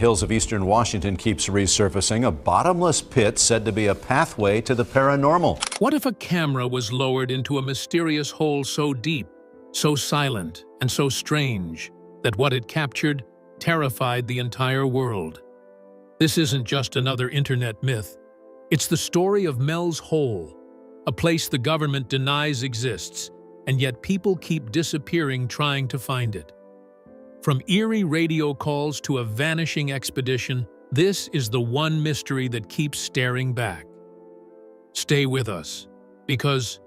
hills of eastern Washington keeps resurfacing. A bottomless pit said to be a pathway to the paranormal. What if a camera was lowered into a mysterious hole so deep, so silent, and so strange that what it captured terrified the entire world? This isn't just another internet myth. It's the story of Mel's Hole, a place the government denies exists, and yet people keep disappearing trying to find it. From eerie radio calls to a vanishing expedition, this is the one mystery that keeps staring back. Stay with us, because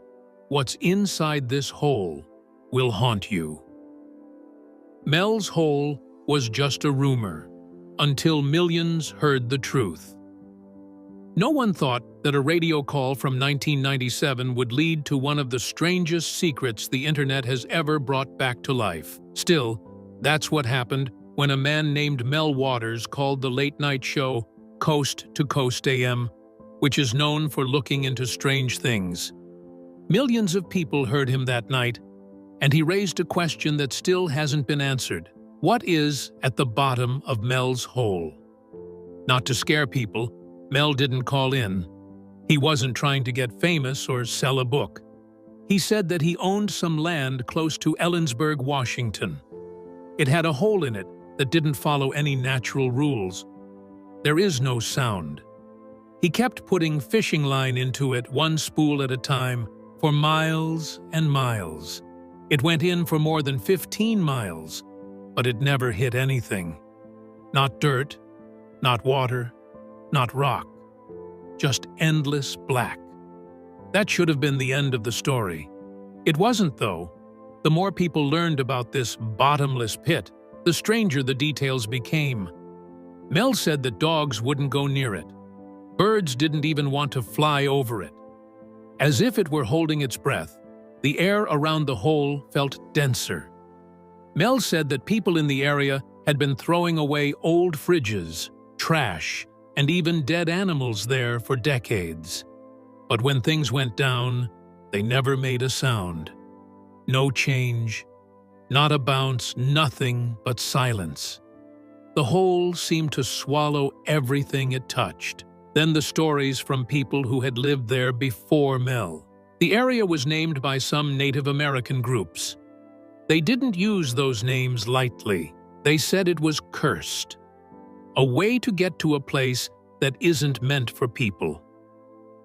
what's inside this hole will haunt you. Mel's Hole was just a rumor, until millions heard the truth. No one thought that a radio call from 1997 would lead to one of the strangest secrets the internet has ever brought back to life. Still, that's what happened when a man named Mel Waters called the late-night show Coast to Coast AM, which is known for looking into strange things. Millions of people heard him that night, and he raised a question that still hasn't been answered. What is at the bottom of Mel's Hole? Not to scare people, Mel didn't call in. He wasn't trying to get famous or sell a book. He said that he owned some land close to Ellensburg, Washington. It had a hole in it that didn't follow any natural rules. There is no sound. He kept putting fishing line into it, one spool at a time, for miles and miles. It went in for more than 15 miles, but it never hit anything. Not dirt, not water, not rock, just endless black. That should have been the end of the story. It wasn't, though. The more people learned about this bottomless pit, the stranger the details became. Mel said that dogs wouldn't go near it. Birds didn't even want to fly over it. As if it were holding its breath, the air around the hole felt denser. Mel said that people in the area had been throwing away old fridges, trash, and even dead animals there for decades. But when things went down, they never made a sound. No change, not a bounce, nothing but silence. The hole seemed to swallow everything it touched. Then the stories from people who had lived there before Mel. The area was named by some Native American groups. They didn't use those names lightly. They said it was cursed. A way to get to a place that isn't meant for people.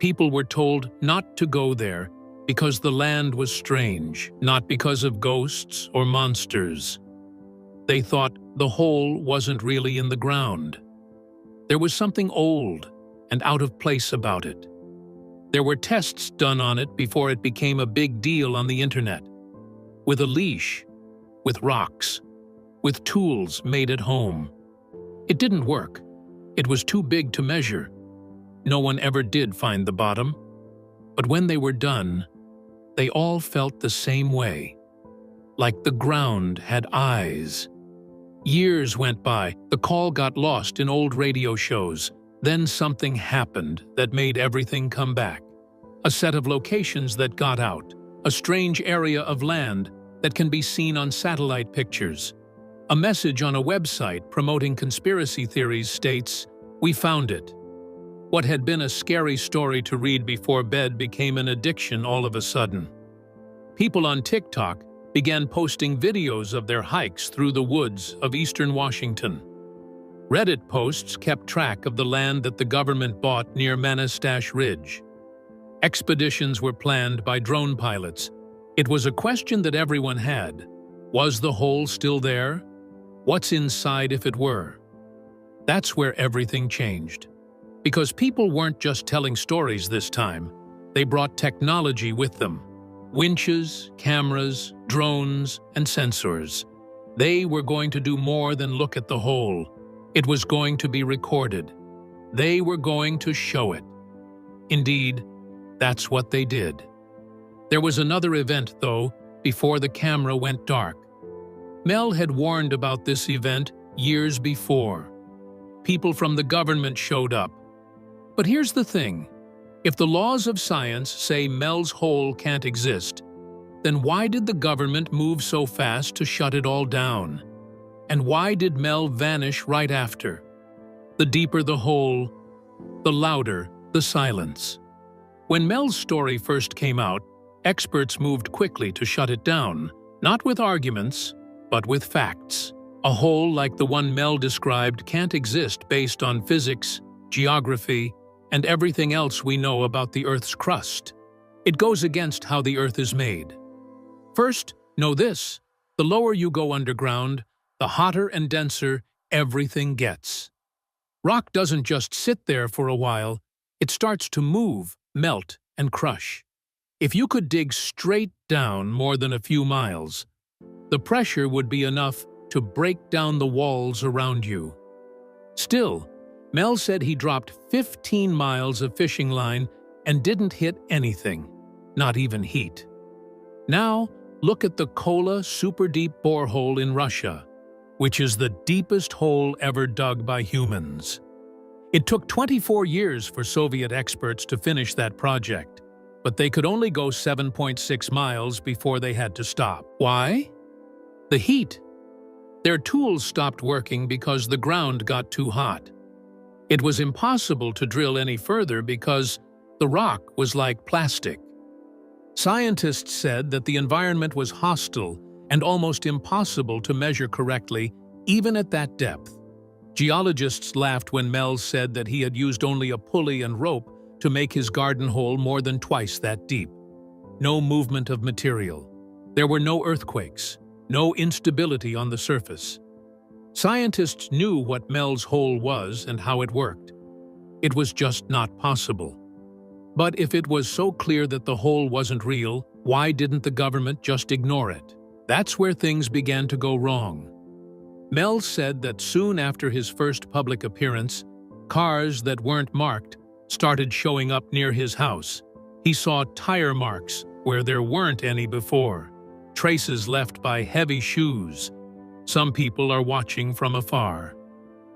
People were told not to go there because the land was strange, not because of ghosts or monsters. They thought the hole wasn't really in the ground. There was something old and out of place about it. There were tests done on it before it became a big deal on the internet. With a leash, with rocks, with tools made at home. It didn't work. It was too big to measure. No one ever did find the bottom. But when they were done, they all felt the same way. Like the ground had eyes. Years went by. The call got lost in old radio shows. Then something happened that made everything come back. A set of locations that got out. A strange area of land that can be seen on satellite pictures. A message on a website promoting conspiracy theories states, "We found it." What had been a scary story to read before bed became an addiction all of a sudden. People on TikTok began posting videos of their hikes through the woods of eastern Washington. Reddit posts kept track of the land that the government bought near Manastash Ridge. Expeditions were planned by drone pilots. It was a question that everyone had. Was the hole still there? What's inside if it were? That's where everything changed. Because people weren't just telling stories this time. They brought technology with them. Winches, cameras, drones, and sensors. They were going to do more than look at the hole. It was going to be recorded. They were going to show it. Indeed, that's what they did. There was another event, though, before the camera went dark. Mel had warned about this event years before. People from the government showed up. But here's the thing. If the laws of science say Mel's Hole can't exist, then why did the government move so fast to shut it all down? And why did Mel vanish right after? The deeper the hole, the louder the silence. When Mel's story first came out, experts moved quickly to shut it down, not with arguments, but with facts. A hole like the one Mel described can't exist based on physics, geography, and everything else we know about the Earth's crust. It goes against how the Earth is made. First, know this: the lower you go underground, the hotter and denser everything gets. Rock doesn't just sit there for a while, it starts to move, melt, and crush. If you could dig straight down more than a few miles, the pressure would be enough to break down the walls around you. Still, Mel said he dropped 15 miles of fishing line and didn't hit anything, not even heat. Now, look at the Kola super deep borehole in Russia, which is the deepest hole ever dug by humans. It took 24 years for Soviet experts to finish that project, but they could only go 7.6 miles before they had to stop. Why? The heat. Their tools stopped working because the ground got too hot. It was impossible to drill any further because the rock was like plastic. Scientists said that the environment was hostile and almost impossible to measure correctly, even at that depth. Geologists laughed when Mel said that he had used only a pulley and rope to make his garden hole more than twice that deep. No movement of material. There were no earthquakes, no instability on the surface. Scientists knew what Mel's hole was and how it worked. It was just not possible. But if it was so clear that the hole wasn't real, why didn't the government just ignore it? That's where things began to go wrong. Mel said that soon after his first public appearance, cars that weren't marked started showing up near his house. He saw tire marks where there weren't any before, traces left by heavy shoes. Some people are watching from afar.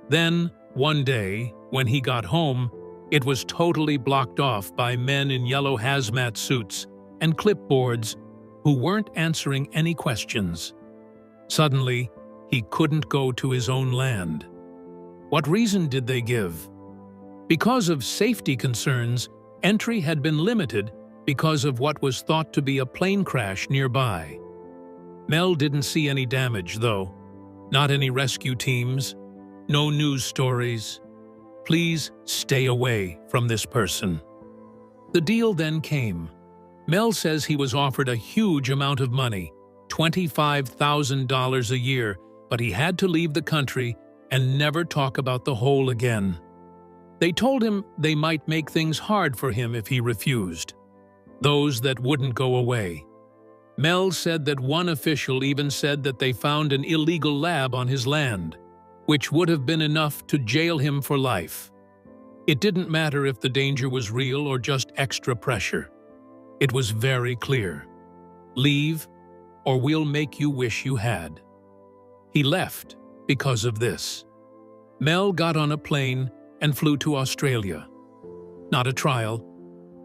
Then, one day, when he got home, it was totally blocked off by men in yellow hazmat suits and clipboards who weren't answering any questions. Suddenly, he couldn't go to his own land. What reason did they give? Because of safety concerns, entry had been limited because of what was thought to be a plane crash nearby. Mel didn't see any damage, though. Not any rescue teams, no news stories. Please stay away from this person. The deal then came. Mel says he was offered a huge amount of money, $25,000 a year, but he had to leave the country and never talk about the hole again. They told him they might make things hard for him if he refused. Those that wouldn't go away. Mel said that one official even said that they found an illegal lab on his land, which would have been enough to jail him for life. It didn't matter if the danger was real or just extra pressure. It was very clear. Leave, or we'll make you wish you had. He left because of this. Mel got on a plane and flew to Australia. Not a trial,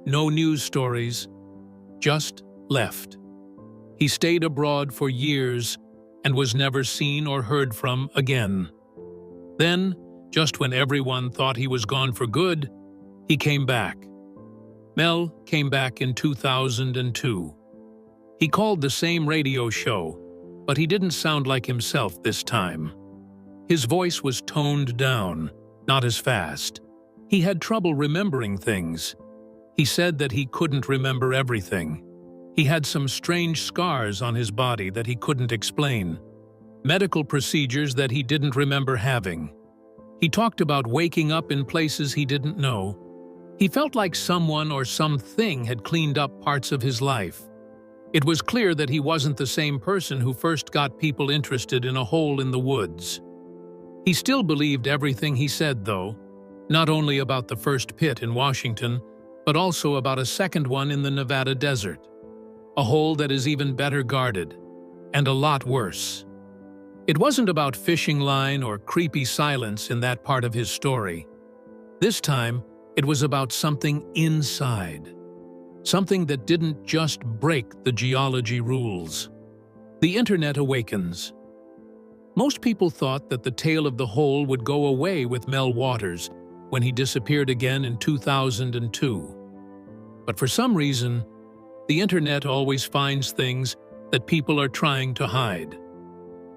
no news stories, just left. He stayed abroad for years and was never seen or heard from again. Then, just when everyone thought he was gone for good, he came back. Mel came back in 2002. He called the same radio show, but he didn't sound like himself this time. His voice was toned down, not as fast. He had trouble remembering things. He said that he couldn't remember everything. He had some strange scars on his body that he couldn't explain. Medical procedures that he didn't remember having. He talked about waking up in places he didn't know. He felt like someone or something had cleaned up parts of his life. It was clear that he wasn't the same person who first got people interested in a hole in the woods. He still believed everything he said, though, not only about the first pit in Washington, but also about a second one in the Nevada desert. A hole that is even better guarded, and a lot worse. It wasn't about fishing line or creepy silence in that part of his story. This time, it was about something inside. Something that didn't just break the geology rules. The internet awakens. Most people thought that the tale of the hole would go away with Mel Waters when he disappeared again in 2002. But for some reason, the internet always finds things that people are trying to hide.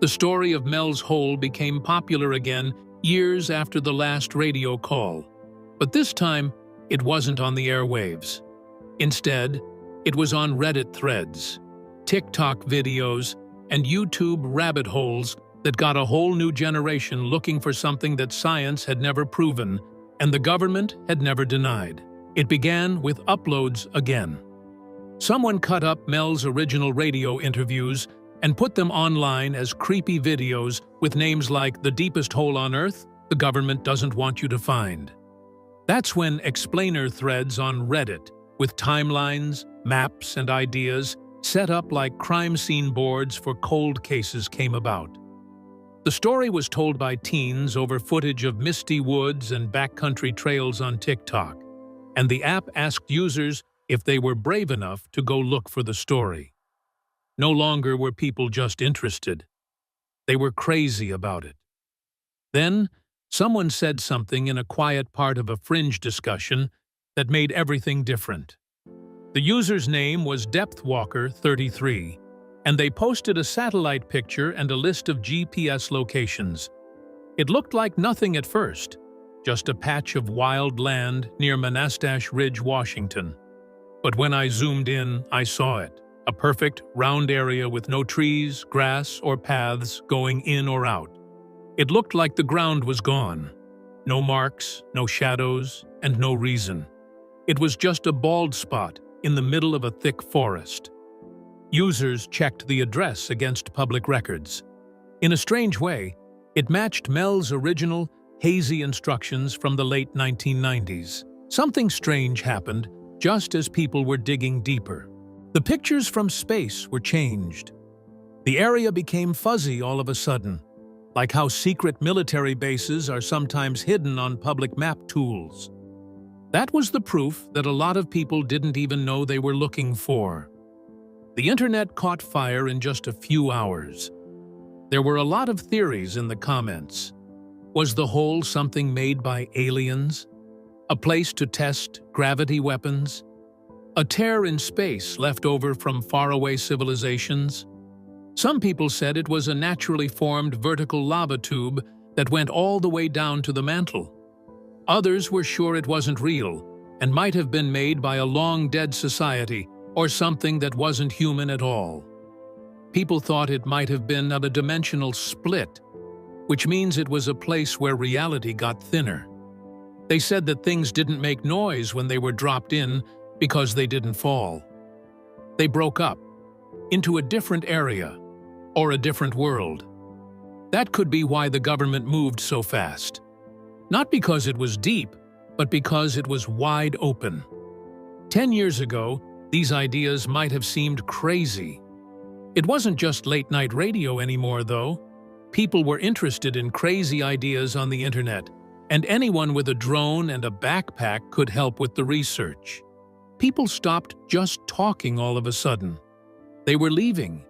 The story of Mel's hole became popular again years after the last radio call. But this time, it wasn't on the airwaves. Instead, it was on Reddit threads, TikTok videos, and YouTube rabbit holes that got a whole new generation looking for something that science had never proven and the government had never denied. It began with uploads again. Someone cut up Mel's original radio interviews and put them online as creepy videos with names like "The Deepest Hole on Earth, the Government Doesn't Want You to Find." That's when explainer threads on Reddit, with timelines, maps, and ideas set up like crime scene boards for cold cases, came about. The story was told by teens over footage of misty woods and backcountry trails on TikTok, and the app asked users if they were brave enough to go look for the story. No longer were people just interested. They were crazy about it. Then, someone said something in a quiet part of a fringe discussion that made everything different. The user's name was Depthwalker33, and they posted a satellite picture and a list of GPS locations. It looked like nothing at first, just a patch of wild land near Monastash Ridge, Washington. But when I zoomed in, I saw it, a perfect, round area with no trees, grass, or paths going in or out. It looked like the ground was gone. No marks, no shadows, and no reason. It was just a bald spot in the middle of a thick forest. Users checked the address against public records. In a strange way, it matched Mel's original, hazy instructions from the late 1990s. Something strange happened just as people were digging deeper. The pictures from space were changed. The area became fuzzy all of a sudden, like how secret military bases are sometimes hidden on public map tools. That was the proof that a lot of people didn't even know they were looking for. The internet caught fire in just a few hours. There were a lot of theories in the comments. Was the hole something made by aliens? A place to test gravity weapons? A tear in space left over from faraway civilizations? Some people said it was a naturally formed vertical lava tube that went all the way down to the mantle. Others were sure it wasn't real and might have been made by a long-dead society or something that wasn't human at all. People thought it might have been a dimensional split, which means it was a place where reality got thinner. They said that things didn't make noise when they were dropped in because they didn't fall. They broke up into a different area or a different world. That could be why the government moved so fast. Not because it was deep, but because it was wide open. 10 years ago, these ideas might have seemed crazy. It wasn't just late-night radio anymore, though. People were interested in crazy ideas on the internet, and anyone with a drone and a backpack could help with the research. People stopped just talking all of a sudden. They were leaving.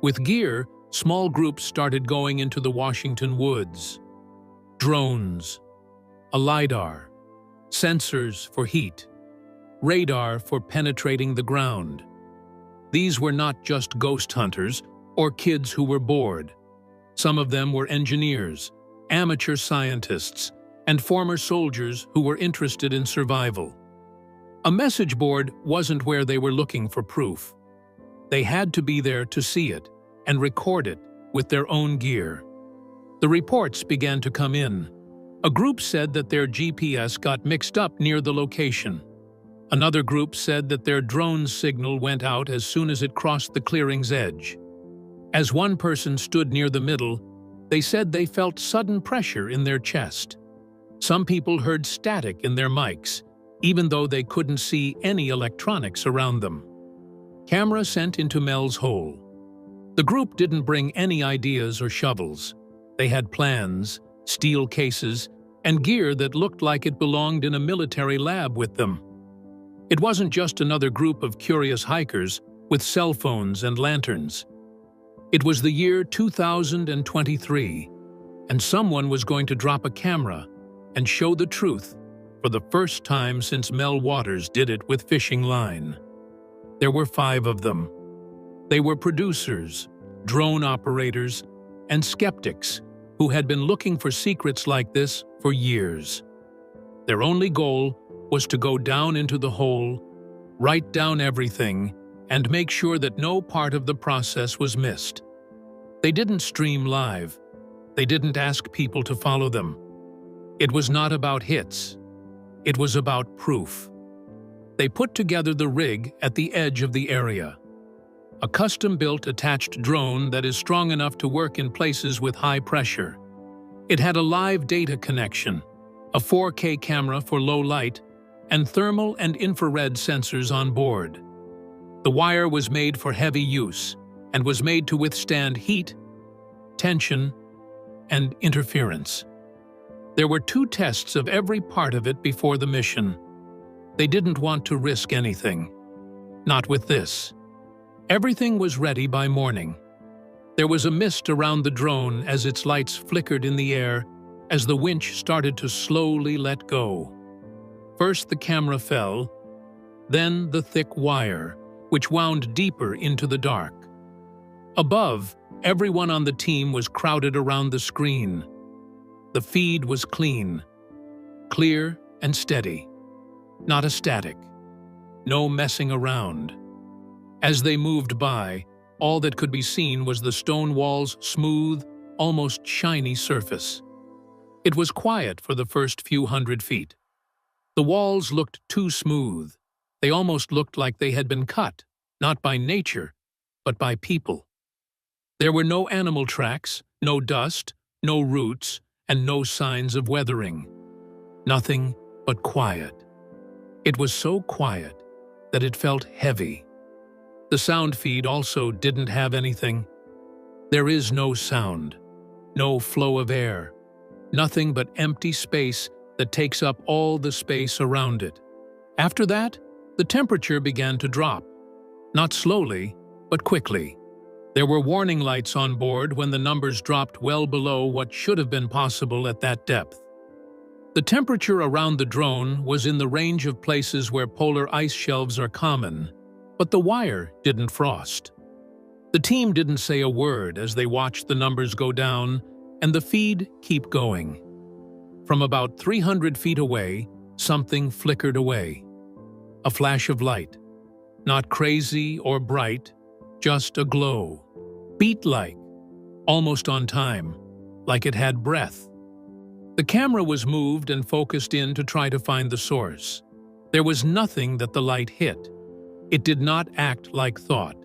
With gear, small groups started going into the Washington woods. Drones, a LiDAR, sensors for heat, radar for penetrating the ground. These were not just ghost hunters or kids who were bored. Some of them were engineers, amateur scientists, and former soldiers who were interested in survival. A message board wasn't where they were looking for proof. They had to be there to see it and record it with their own gear. The reports began to come in. A group said that their GPS got mixed up near the location. Another group said that their drone's signal went out as soon as it crossed the clearing's edge. As one person stood near the middle, they said they felt sudden pressure in their chest. Some people heard static in their mics, even though they couldn't see any electronics around them. Camera sent into Mel's hole. The group didn't bring any ideas or shovels. They had plans, steel cases, and gear that looked like it belonged in a military lab with them. It wasn't just another group of curious hikers with cell phones and lanterns. It was the year 2023, and someone was going to drop a camera and show the truth for the first time since Mel Waters did it with fishing line. There were 5 of them. They were producers, drone operators, and skeptics who had been looking for secrets like this for years. Their only goal was to go down into the hole, write down everything, and make sure that no part of the process was missed. They didn't stream live. They didn't ask people to follow them. It was not about hits. It was about proof. They put together the rig at the edge of the area. A custom-built attached drone that is strong enough to work in places with high pressure. It had a live data connection, a 4K camera for low light, and thermal and infrared sensors on board. The wire was made for heavy use and was made to withstand heat, tension, and interference. There were 2 tests of every part of it before the mission. They didn't want to risk anything. Not with this. Everything was ready by morning. There was a mist around the drone as its lights flickered in the air as the winch started to slowly let go. First the camera fell, then the thick wire, which wound deeper into the dark. Above, everyone on the team was crowded around the screen. The feed was clean, clear and steady, not a static, no messing around. As they moved by, all that could be seen was the stone wall's smooth, almost shiny surface. It was quiet for the first few hundred feet. The walls looked too smooth. They almost looked like they had been cut, not by nature, but by people. There were no animal tracks, no dust, no roots, and no signs of weathering. Nothing but quiet. It was so quiet that it felt heavy. The sound feed also didn't have anything. There is no sound, no flow of air, nothing but empty space that takes up all the space around it. After that, the temperature began to drop. Not slowly, but quickly. There were warning lights on board when the numbers dropped well below what should have been possible at that depth. The temperature around the drone was in the range of places where polar ice shelves are common, but the wire didn't frost. The team didn't say a word as they watched the numbers go down and the feed keep going. From about 300 feet away, something flickered away. A flash of light. Not crazy or bright, just a glow. Beat-like, almost on time, like it had breath. The camera was moved and focused in to try to find the source. There was nothing that the light hit. It did not act like thought.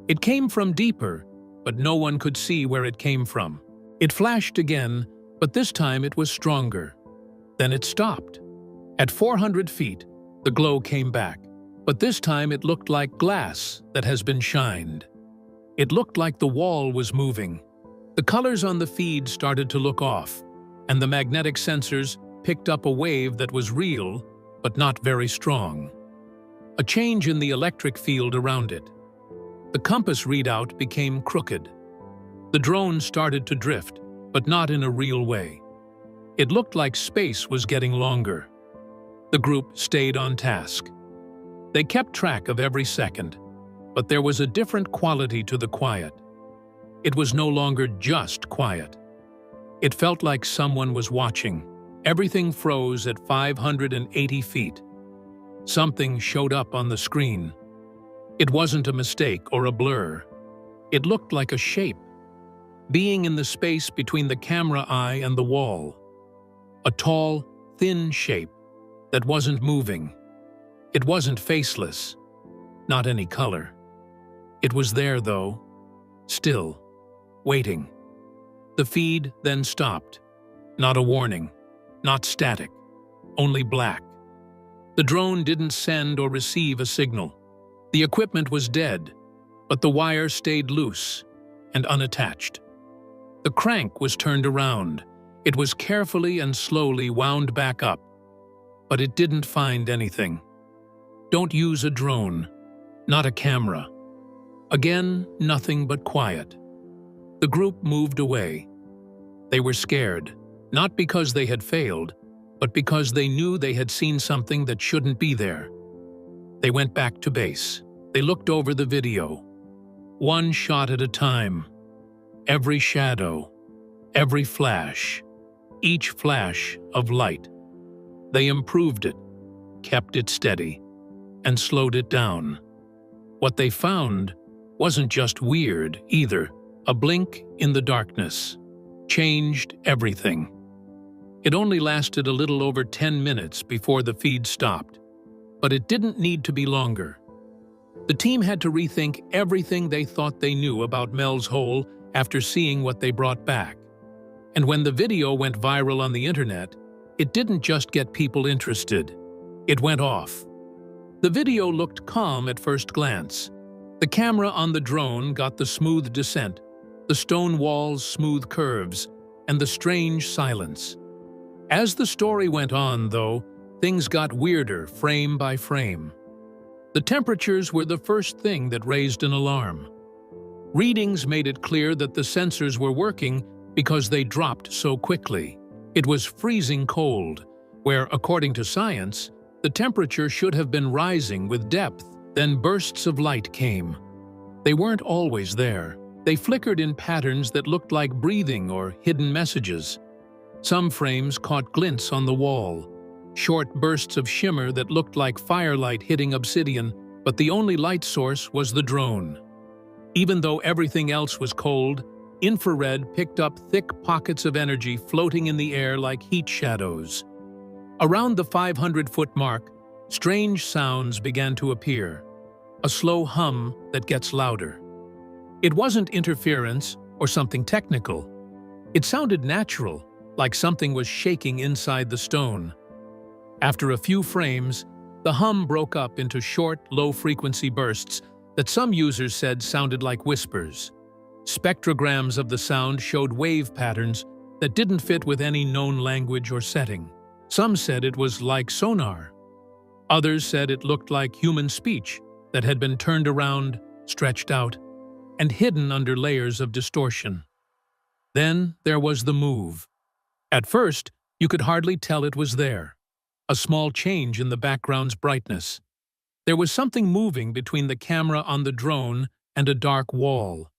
It came from deeper, but no one could see where it came from. It flashed again, but this time it was stronger. Then it stopped. At 400 feet, the glow came back, but this time it looked like glass that has been shined. It looked like the wall was moving. The colors on the feed started to look off, and the magnetic sensors picked up a wave that was real, but not very strong. A change in the electric field around it. The compass readout became crooked. The drone started to drift, but not in a real way. It looked like space was getting longer. The group stayed on task. They kept track of every second, but there was a different quality to the quiet. It was no longer just quiet. It felt like someone was watching. Everything froze at 580 feet. Something showed up on the screen. It wasn't a mistake or a blur. It looked like a shape, being in the space between the camera eye and the wall. A tall, thin shape that wasn't moving. It wasn't faceless, not any color. It was there, though, still, waiting. The feed then stopped. Not a warning, not static, only black. The drone didn't send or receive a signal. The equipment was dead, but the wire stayed loose and unattached. The crank was turned around. It was carefully and slowly wound back up, but it didn't find anything. Don't use a drone, not a camera. Again, nothing but quiet. The group moved away. They were scared, not because they had failed, but because they knew they had seen something that shouldn't be there. They went back to base. They looked over the video. One shot at a time. Every shadow, every flash, each flash of light. They improved it, kept it steady, and slowed it down. What they found wasn't just weird either. A blink in the darkness changed everything. It only lasted a little over 10 minutes before the feed stopped, but it didn't need to be longer. The team had to rethink everything they thought they knew about Mel's hole after seeing what they brought back. And when the video went viral on the internet, it didn't just get people interested. It went off. The video looked calm at first glance. The camera on the drone got the smooth descent, the stone walls' smooth curves, and the strange silence. As the story went on, though, things got weirder frame by frame. The temperatures were the first thing that raised an alarm. Readings made it clear that the sensors were working because they dropped so quickly. It was freezing cold, where, according to science, the temperature should have been rising with depth. Then bursts of light came. They weren't always there. They flickered in patterns that looked like breathing or hidden messages. Some frames caught glints on the wall, short bursts of shimmer that looked like firelight hitting obsidian, but the only light source was the drone. Even though everything else was cold, infrared picked up thick pockets of energy floating in the air like heat shadows. Around the 500-foot mark, strange sounds began to appear, a slow hum that gets louder. It wasn't interference or something technical. It sounded natural, like something was shaking inside the stone. After a few frames, the hum broke up into short, low-frequency bursts that some users said sounded like whispers. Spectrograms of the sound showed wave patterns that didn't fit with any known language or setting. Some said it was like sonar. Others said it looked like human speech that had been turned around, stretched out, and hidden under layers of distortion. Then there was the move. At first, you could hardly tell it was there. A small change in the background's brightness. There was something moving between the camera on the drone and a dark wall.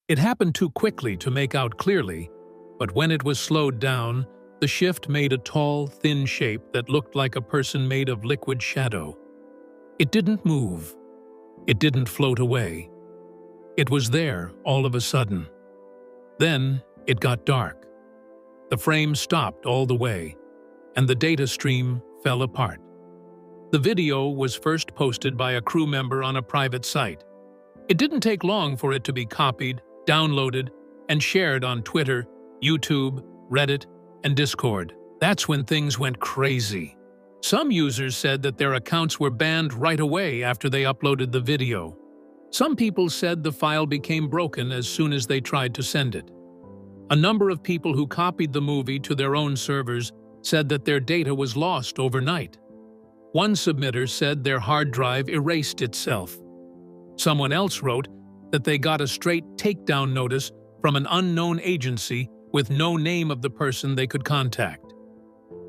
It happened too quickly to make out clearly, but when it was slowed down, the shift made a tall, thin shape that looked like a person made of liquid shadow. It didn't move. It didn't float away. It was there all of a sudden. Then it got dark. The frame stopped all the way, and the data stream fell apart. The video was first posted by a crew member on a private site. It didn't take long for it to be copied, downloaded, and shared on Twitter, YouTube, Reddit, and Discord. That's when things went crazy. Some users said that their accounts were banned right away after they uploaded the video. Some people said the file became broken as soon as they tried to send it. A number of people who copied the movie to their own servers said that their data was lost overnight. One submitter said their hard drive erased itself. Someone else wrote that they got a straight takedown notice from an unknown agency with no name of the person they could contact.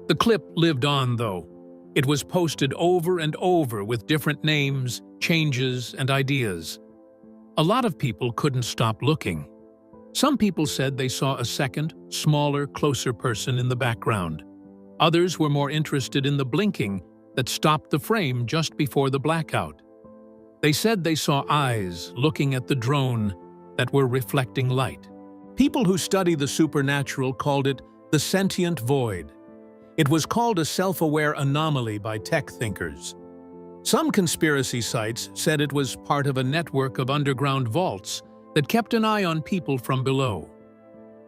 The clip lived on, though. It was posted over and over with different names, changes, and ideas. A lot of people couldn't stop looking. Some people said they saw a second, smaller, closer person in the background. Others were more interested in the blinking that stopped the frame just before the blackout. They said they saw eyes looking at the drone that were reflecting light. People who study the supernatural called it the sentient void. It was called a self-aware anomaly by tech thinkers. Some conspiracy sites said it was part of a network of underground vaults that kept an eye on people from below.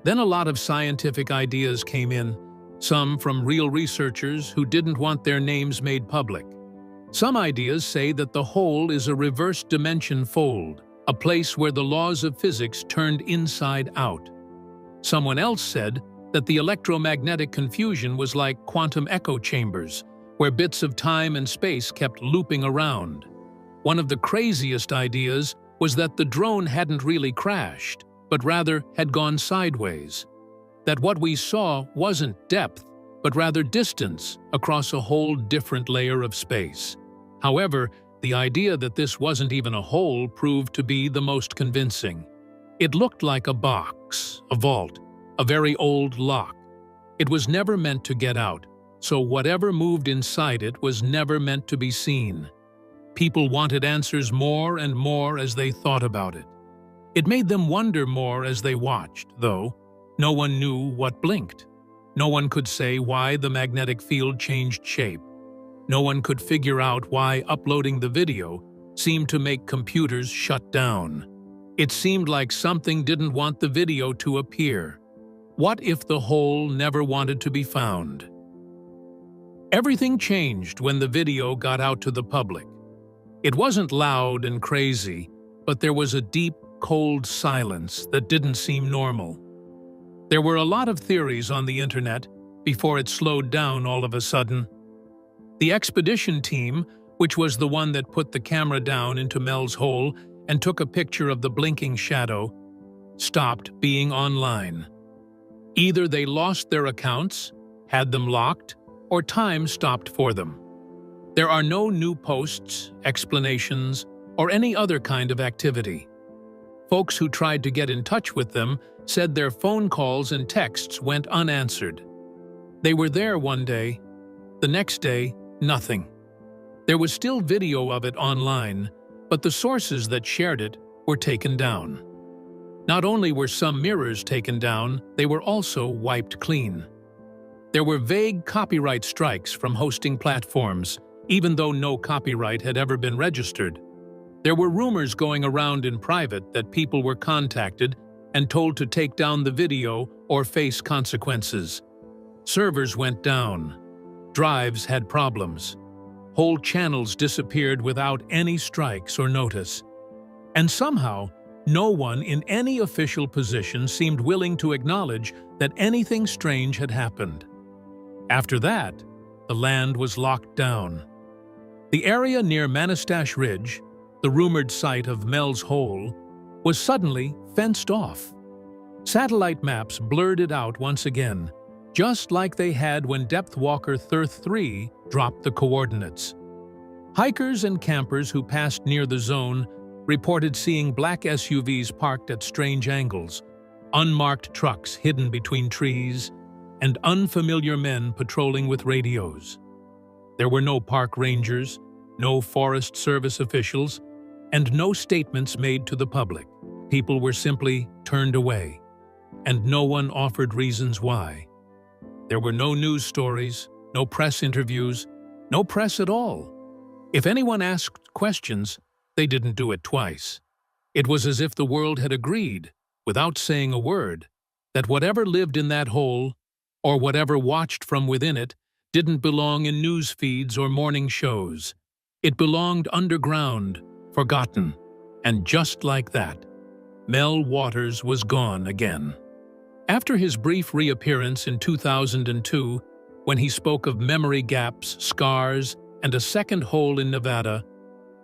Then a lot of scientific ideas came in, some from real researchers who didn't want their names made public. Some ideas say that the hole is a reverse dimension fold, a place where the laws of physics turned inside out. Someone else said that the electromagnetic confusion was like quantum echo chambers, where bits of time and space kept looping around. One of the craziest ideas was that the drone hadn't really crashed. but rather had gone sideways. That what we saw wasn't depth, but rather distance across a whole different layer of space. However, the idea that this wasn't even a hole proved to be the most convincing. It looked like a box, a vault, a very old lock. It was never meant to get out, so whatever moved inside it was never meant to be seen. People wanted answers more and more as they thought about it. It made them wonder more as they watched, though. No one knew what blinked. No one could say why the magnetic field changed shape. No one could figure out why uploading the video seemed to make computers shut down. It seemed like something didn't want the video to appear. What if the hole never wanted to be found? Everything changed when the video got out to the public. It wasn't loud and crazy, but there was a deep, cold silence that didn't seem normal. There were a lot of theories on the internet before it slowed down all of a sudden. The expedition team, which was the one that put the camera down into Mel's hole and took a picture of the blinking shadow, stopped being online. Either they lost their accounts, had them locked, or time stopped for them. There are no new posts, explanations, or any other kind of activity. Folks who tried to get in touch with them said their phone calls and texts went unanswered. They were there one day. The next day, nothing. There was still video of it online, but the sources that shared it were taken down. Not only were some mirrors taken down, they were also wiped clean. There were vague copyright strikes from hosting platforms, even though no copyright had ever been registered. There were rumors going around in private that people were contacted and told to take down the video or face consequences. Servers went down. Drives had problems. Whole channels disappeared without any strikes or notice. And somehow, no one in any official position seemed willing to acknowledge that anything strange had happened. After that, the land was locked down. The area near Manistash Ridge, the rumored site of Mel's hole, was suddenly fenced off. Satellite maps blurred it out once again, just like they had when depth walker Thirth 3 dropped the coordinates. Hikers and campers who passed near the zone reported seeing black SUVs parked at strange angles, unmarked trucks hidden between trees, and unfamiliar men patrolling with radios. There were no park rangers, no Forest Service officials, and no statements made to the public. People were simply turned away, and no one offered reasons why. There were no news stories, no press interviews, no press at all. If anyone asked questions, they didn't do it twice. It was as if the world had agreed, without saying a word, that whatever lived in that hole, or whatever watched from within it, didn't belong in news feeds or morning shows. It belonged underground, forgotten, and just like that, Mel Waters was gone again. After his brief reappearance in 2002, when he spoke of memory gaps, scars, and a second hole in Nevada,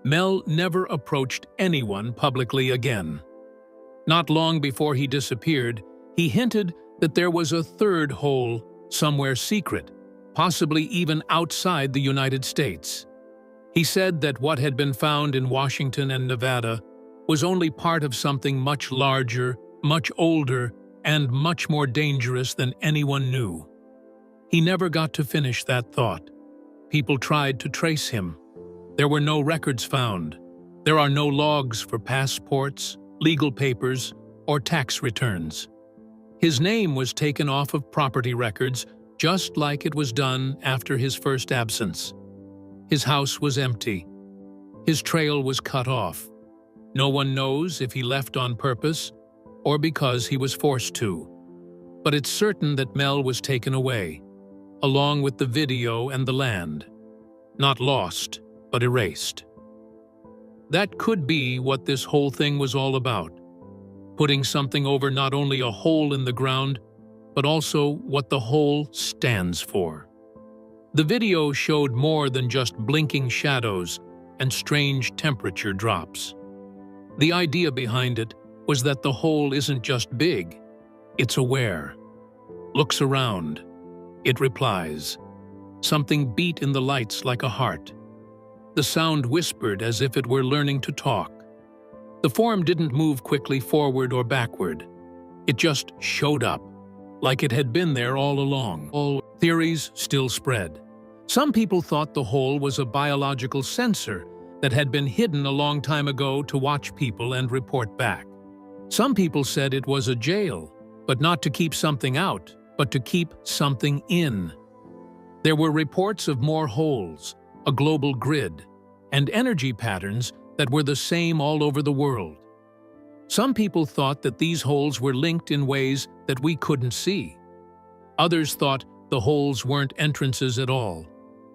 Mel never approached anyone publicly again. Not long before he disappeared, he hinted that there was a third hole somewhere secret, possibly even outside the United States. He said that what had been found in Washington and Nevada was only part of something much larger, much older, and much more dangerous than anyone knew. He never got to finish that thought. People tried to trace him. There were no records found. There are no logs for passports, legal papers, or tax returns. His name was taken off of property records, just like it was done after his first absence. His house was empty. His trail was cut off. No one knows if he left on purpose or because he was forced to. But it's certain that Mel was taken away, along with the video and the land. Not lost, but erased. That could be what this whole thing was all about. Putting something over not only a hole in the ground, but also what the hole stands for. The video showed more than just blinking shadows and strange temperature drops. The idea behind it was that the hole isn't just big, it's aware. Looks around. It replies. Something beat in the lights like a heart. The sound whispered as if it were learning to talk. The form didn't move quickly forward or backward. It just showed up, like it had been there all along. All theories still spread. Some people thought the hole was a biological sensor that had been hidden a long time ago to watch people and report back. Some people said it was a jail, but not to keep something out, but to keep something in. There were reports of more holes, a global grid, and energy patterns that were the same all over the world. Some people thought that these holes were linked in ways that we couldn't see. Others thought the holes weren't entrances at all,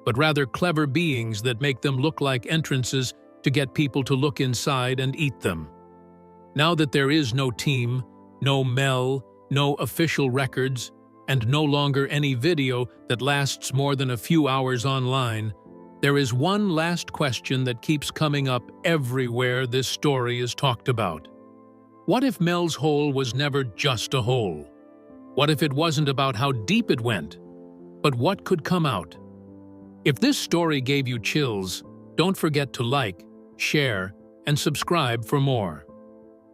but rather clever beings that make them look like entrances to get people to look inside and eat them. Now that there is no team, no Mel, no official records, and no longer any video that lasts more than a few hours online, there is one last question that keeps coming up everywhere this story is talked about. What if Mel's hole was never just a hole? What if it wasn't about how deep it went, but what could come out? If this story gave you chills, don't forget to like, share, and subscribe for more.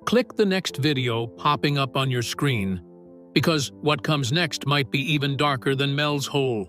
Click the next video popping up on your screen, because what comes next might be even darker than Mel's hole.